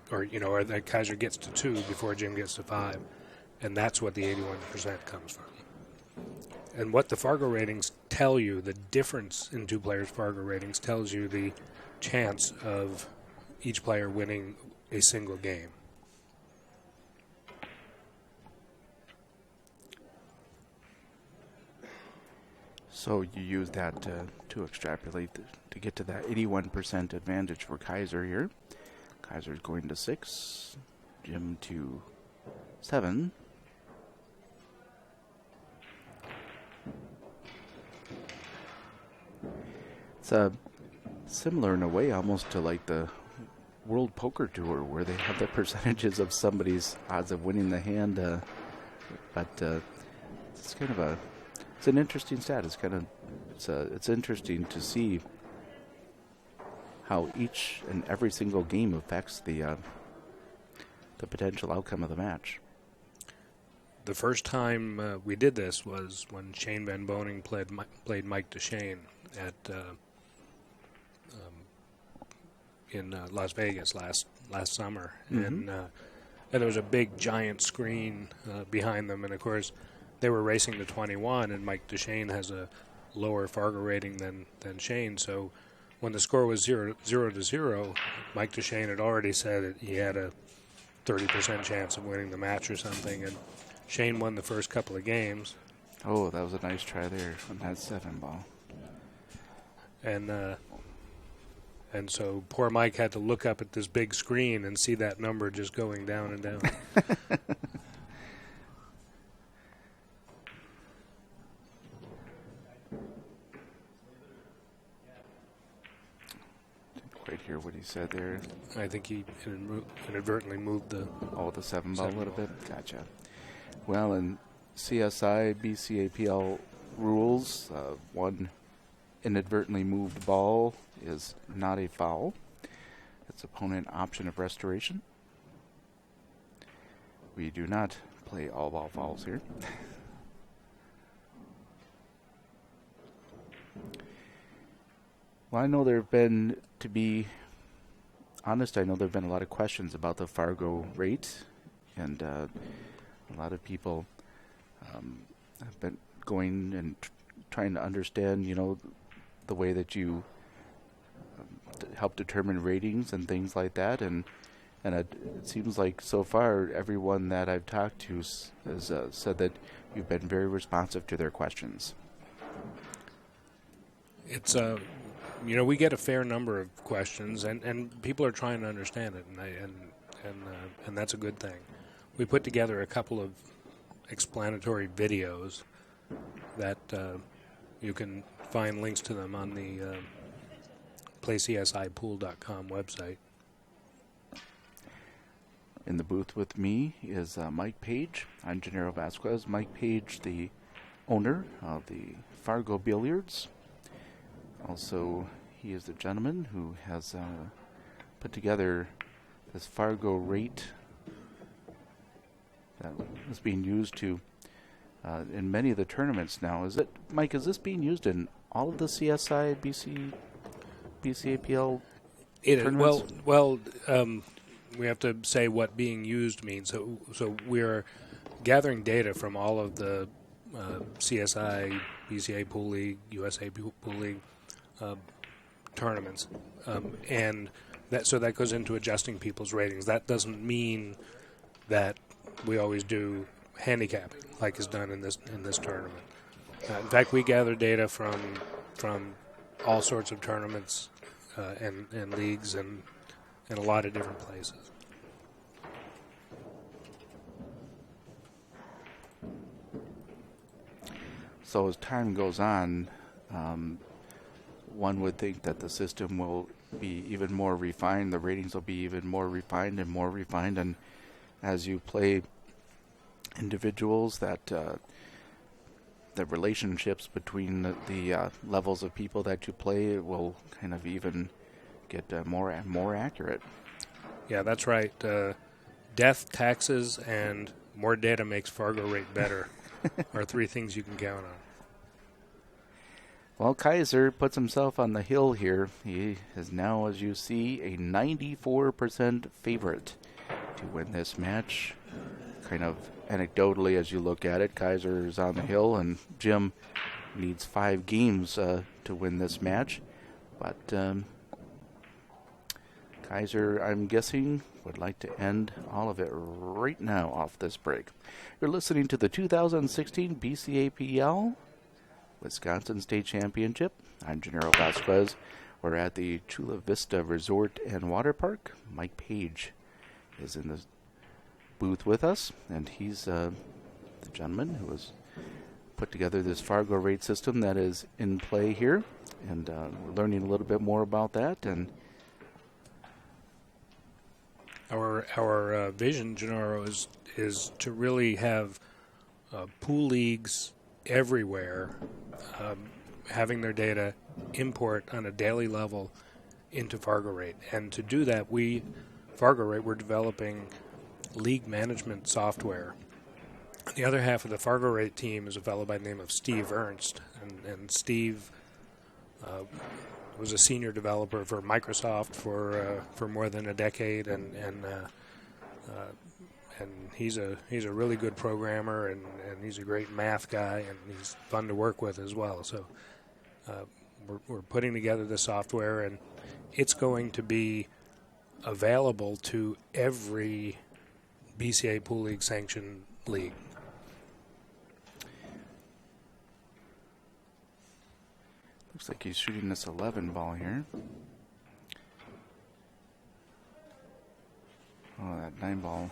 or that Kaizer gets to 2 before Jim gets to 5, and that's what the 81% comes from. And what the Fargo ratings tell you, the difference in 2 players' Fargo ratings tells you the chance of each player winning a single game. So you use that to extrapolate to get to that 81% advantage for Kaizer here. Kaiser's going to 6, Jim to 7. It's similar in a way almost to like the World Poker Tour, where they have the percentages of somebody's odds of winning the hand, but it's kind of it's an interesting stat. It's interesting to see how each and every single game affects the potential outcome of the match. The first time we did this was when Shane Van Boning played Mike DeShane at in Las Vegas last summer, and there was a big giant screen behind them, and of course they were racing to 21, and Mike DeShane has a lower Fargo rating than Shane, so when the score was 0-0, Mike DeShane had already said that he had a 30% chance of winning the match or something, and Shane won the first couple of games. Oh, that was a nice try there on that 7 ball. And so poor Mike had to look up at this big screen and see that number just going down and down. Didn't quite hear what he said there. I think he inadvertently moved the... Oh, the 7 ball a little bit? Gotcha. Well, in CSI BCAPL rules, one inadvertently moved ball is not a foul. It's opponent option of restoration. We do not play all ball fouls here. Well, I know there have been, to be honest, I know there have been a lot of questions about the Fargo rate, and a lot of people have been going and trying to understand, the way that you help determine ratings and things like that, and it seems like so far everyone that I've talked to has said that you've been very responsive to their questions. It's we get a fair number of questions, and people are trying to understand it, and that's a good thing. We put together a couple of explanatory videos that you can find links to them on the PlayCSIPool.com website. In the booth with me is Mike Page. I'm Gennaro Vasquez. Mike Page, the owner of the Fargo Billiards. Also, he is the gentleman who has put together this FargoRate that is being used to in many of the tournaments now. Is it, Mike? Is this being used in all of the CSI, BCAPL tournaments? Well, we have to say what being used means. So we're gathering data from all of the CSI, BCA Pool League, USA Pool League tournaments, and So that goes into adjusting people's ratings. That doesn't mean that we always do handicapping like is done in this tournament. In fact, we gather data from all sorts of tournaments and leagues and a lot of different places. So as time goes on, one would think that the system will be even more refined. The ratings will be even more refined and more refined. And as you play individuals, that the relationships between the levels of people that you play will kind of even get more and more accurate. Yeah, that's right. Death, taxes, and more data makes FargoRate better are three things you can count on. Well, Kaizer puts himself on the hill here. He is now, as you see, a 94% favorite to win this match. Kind of anecdotally, as you look at it, Kaizer is on the hill, and Jim needs 5 games to win this match. But Kaizer, I'm guessing, would like to end all of it right now off this break. You're listening to the 2016 BCAPL Wisconsin State Championship. I'm Gennaro Vasquez. We're at the Chula Vista Resort and Water Park. Mike Page is in the booth with us, and he's the gentleman who has put together this FargoRate system that is in play here, and we're learning a little bit more about that. And our vision, Gennaro, is to really have pool leagues everywhere having their data import on a daily level into FargoRate. And to do that, FargoRate, we're developing league management software. The other half of the FargoRate team is a fellow by the name of Steve Ernst. And Steve was a senior developer for Microsoft for more than a decade, and he's a really good programmer, and he's a great math guy, and he's fun to work with as well. So we're putting together the software, and it's going to be available to every BCA Pool League sanctioned league. Looks like he's shooting this 11 ball here. Oh, that 9 ball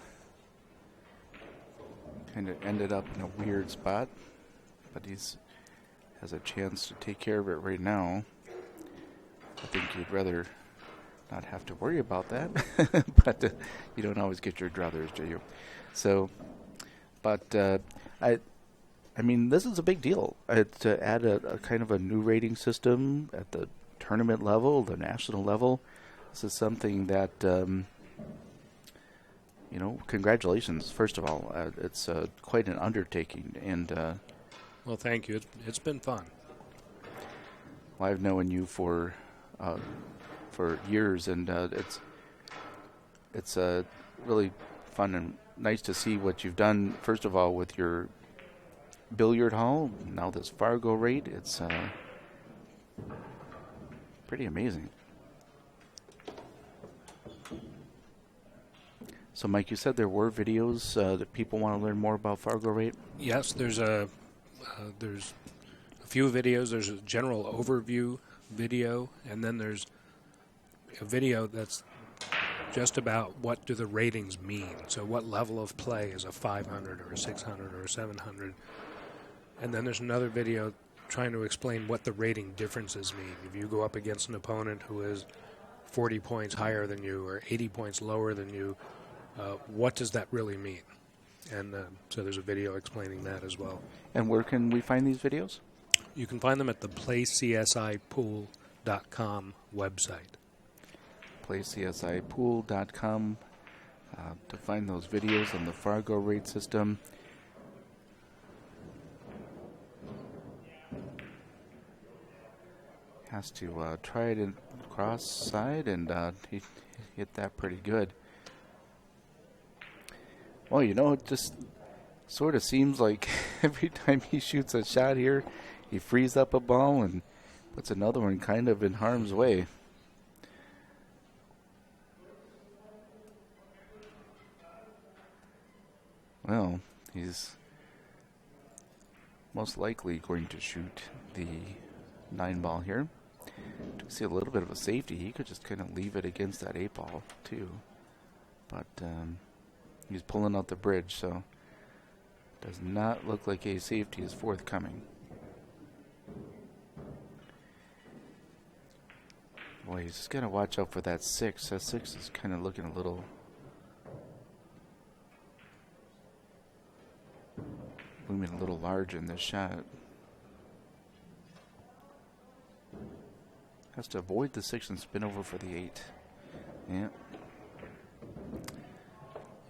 kind of ended up in a weird spot, but he's has a chance to take care of it right now. I think you'd rather not have to worry about that, but you don't always get your druthers, do you? So, but I mean, this is a big deal to add a kind of a new rating system at the tournament level, the national level. This is something that, congratulations, first of all. It's quite an undertaking. And well, thank you. It's been fun. Well, I've known you for years, and it's really fun and nice to see what you've done, first of all, with your billiard hall, now this FargoRate. It's pretty amazing. So, Mike, you said there were videos that people want to learn more about FargoRate? Yes, there's a few videos. There's a general overview video, and then there's a video that's just about what do the ratings mean. So what level of play is a 500 or a 600 or a 700? And then there's another video trying to explain what the rating differences mean. If you go up against an opponent who is 40 points higher than you or 80 points lower than you, what does that really mean? And so there's a video explaining that as well. And where can we find these videos? You can find them at the PlayCSIPool.com website. PlayCSIPool.com to find those videos on the FargoRate system. Has to try it in cross side, and he hit that pretty good. Well, it just sort of seems like every time he shoots a shot here, he frees up a ball and puts another one kind of in harm's way. Well, he's most likely going to shoot the 9-ball here. To see a little bit of a safety, he could just kind of leave it against that 8-ball too. But he's pulling out the bridge, so does not look like a safety is forthcoming. Boy, he's just got to watch out for that 6. That 6 is kind of looking a little looming a little large in this shot. Has to avoid the 6 and spin over for the 8. Yeah.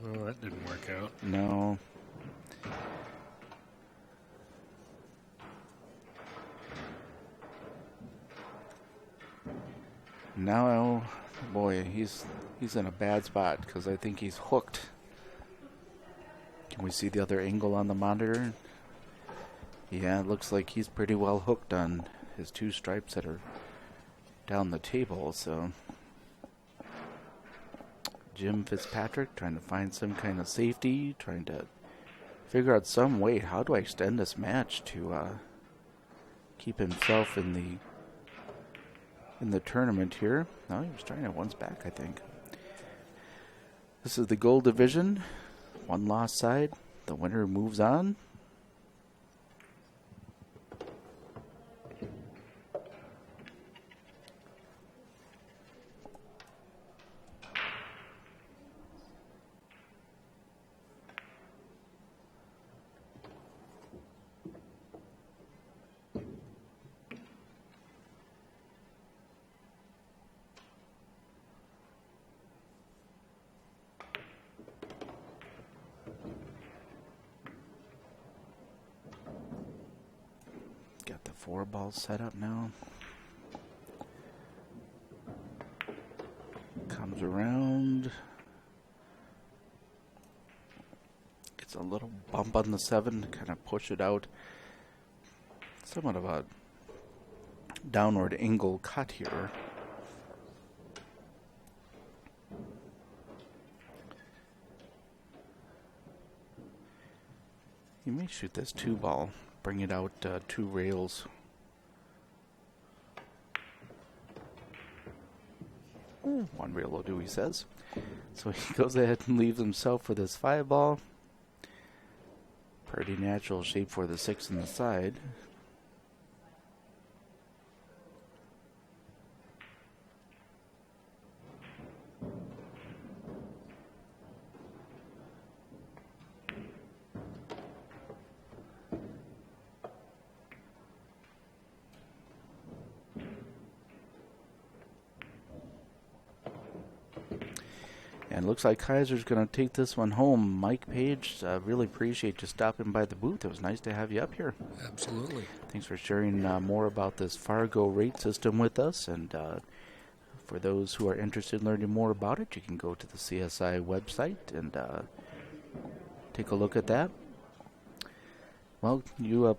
Well, that didn't work out. No. Now, boy, he's in a bad spot because I think he's hooked. Can we see the other angle on the monitor? Yeah, it looks like he's pretty well hooked on his 2 stripes that are down the table. So Jim Fitzpatrick trying to find some kind of safety, trying to figure out some way, how do I extend this match to keep himself in the tournament here. No, he was trying it once back, I think. This is the gold division. 1 loss side. The winner moves on. Got the 4 balls set up now. Comes around. Gets a little bump on the 7 to kind of push it out. Somewhat of a downward angle cut here. You may shoot this 2 ball. Bring it out 2 rails. One rail will do, he says. So he goes ahead and leaves himself for this 5 ball. Pretty natural shape for the 6 on the side. And looks like Kaizer's going to take this one home. Mike Page, really appreciate you stopping by the booth. It was nice to have you up here. Absolutely. Thanks for sharing more about this FargoRate system with us. And for those who are interested in learning more about it, you can go to the CSI website and take a look at that. Well, you play